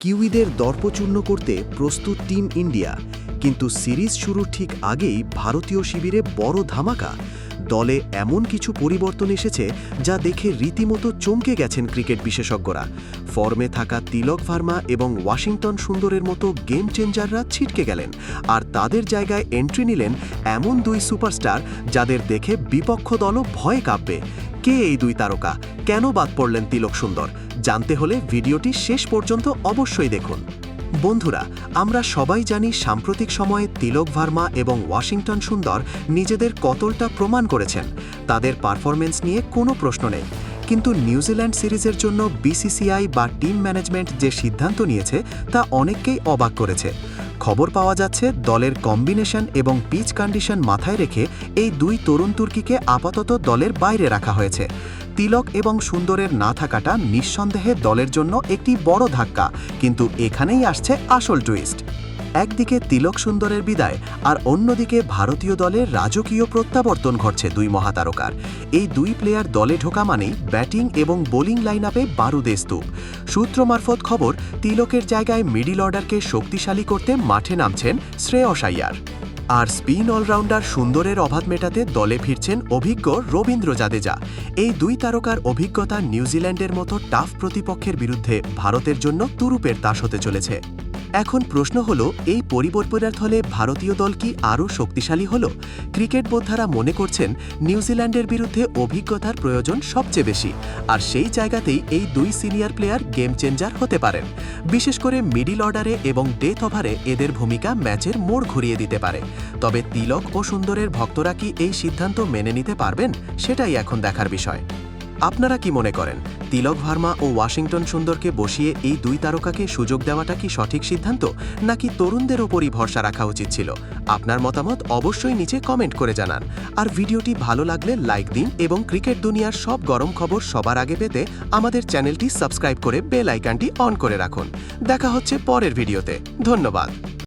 কিউইদের দর্পচূর্ণ করতে প্রস্তুত team India, কিন্তু সিরিজ শুরুর ঠিক আগেই ভারতীয় শিবিরে বড় ধামাকা। দলে এমন কিছু পরিবর্তন এসেছে যা দেখে রীতিমতো চমকে গেছেন ক্রিকেট বিশেষজ্ঞরা। ফর্মে থাকা তিলক ভার্মা এবং ওয়াশিংটন সুন্দরের মতো গেম চেঞ্জাররা ছিটকে গেলেন, আর তাদের জায়গায় এন্ট্রি নিলেন এমন দুই সুপারস্টার যাদের দেখে বিপক্ষ দলও ভয়ে কাঁপবে। কে এই দুই তারকা, কেন বাদ পড়লেন তিলক সুন্দর? জানতে হলে ভিডিওটি শেষ পর্যন্ত অবশ্যই দেখুন। বন্ধুরা, আমরা সবাই জানি সাম্প্রতিক সময়ে তিলক ভার্মা এবং ওয়াশিংটন সুন্দর নিজেদের কতটা প্রমাণ করেছেন। তাদের পারফরমেন্স নিয়ে কোনো প্রশ্ন নেই, কিন্তু নিউজিল্যান্ড সিরিজের জন্য বিসিসিআই বা টিম ম্যানেজমেন্ট যে সিদ্ধান্ত নিয়েছে তা অনেককেই অবাক করেছে। খবর পাওয়া যাচ্ছে দলের কম্বিনেশন এবং পিচ কন্ডিশন মাথায় রেখে এই দুই তরুণ তুর্কিকে আপাতত দলের বাইরে রাখা হয়েছে। তিলক এবং সুন্দরের না থাকাটা নিঃসন্দেহে দলের জন্য একটি বড় ধাক্কা, কিন্তু এখানেই আসছে আসল টুইস্ট। একদিকে তিলক সুন্দরের বিদায়, আর অন্যদিকে ভারতীয় দলের রাজকীয় প্রত্যাবর্তন ঘটছে দুই মহাতারকার। এই দুই প্লেয়ার দলে ঢোকা মানেই ব্যাটিং এবং বোলিং লাইন আপে বারুদে স্তূপ। সূত্র মারফত খবর, তিলকের জায়গায় মিডল অর্ডারকে শক্তিশালী করতে মাঠে নামছেন শ্রেয়স আইয়ার। আর স্পিন অলরাউন্ডার সুন্দরের অভাব মেটাতে দলে ফিরছেন অভিজ্ঞ রবীন্দ্র জাদেজা। এই দুই তারকার অভিজ্ঞতা নিউজিল্যান্ডের মতো টাফ প্রতিপক্ষের বিরুদ্ধে ভারতের জন্য তুরুপের তাস হতে চলেছে। এখন প্রশ্ন হলো, এই পরিবর্তনের ফলে ভারতীয় দল কি আরও শক্তিশালী হলো? ক্রিকেট বোদ্ধারা মনে করছেন নিউজিল্যান্ডের বিরুদ্ধে অভিজ্ঞতার প্রয়োজন সবচেয়ে বেশি, আর সেই জায়গাতেই এই দুই সিনিয়র প্লেয়ার গেম চেঞ্জার হতে পারেন। বিশেষ করে মিডল অর্ডারে এবং ডেথ ওভারে এদের ভূমিকা ম্যাচের মোড় ঘুরিয়ে দিতে পারে। তবে তিলক ও সুন্দরের ভক্তরা কি এই সিদ্ধান্ত মেনে নিতে পারবেন, সেটাই এখন দেখার বিষয়। আপনারা কি মনে করেন, তিলক ভার্মা ও ওয়াশিংটন সুন্দরকে বসিয়ে এই দুই তারকাকে সুযোগ দেওয়াটা কি সঠিক সিদ্ধান্ত, নাকি তরুণদের ওপরই ভরসা রাখা উচিত ছিল? আপনার মতামত অবশ্যই নিচে কমেন্ট করে জানান। আর ভিডিওটি ভালো লাগলে লাইক দিন এবং ক্রিকেট দুনিয়ার সব গরম খবর সবার আগে পেতে আমাদের চ্যানেলটি সাবস্ক্রাইব করে বেল আইকনটি অন করে রাখুন। দেখা হচ্ছে পরের ভিডিওতে। ধন্যবাদ।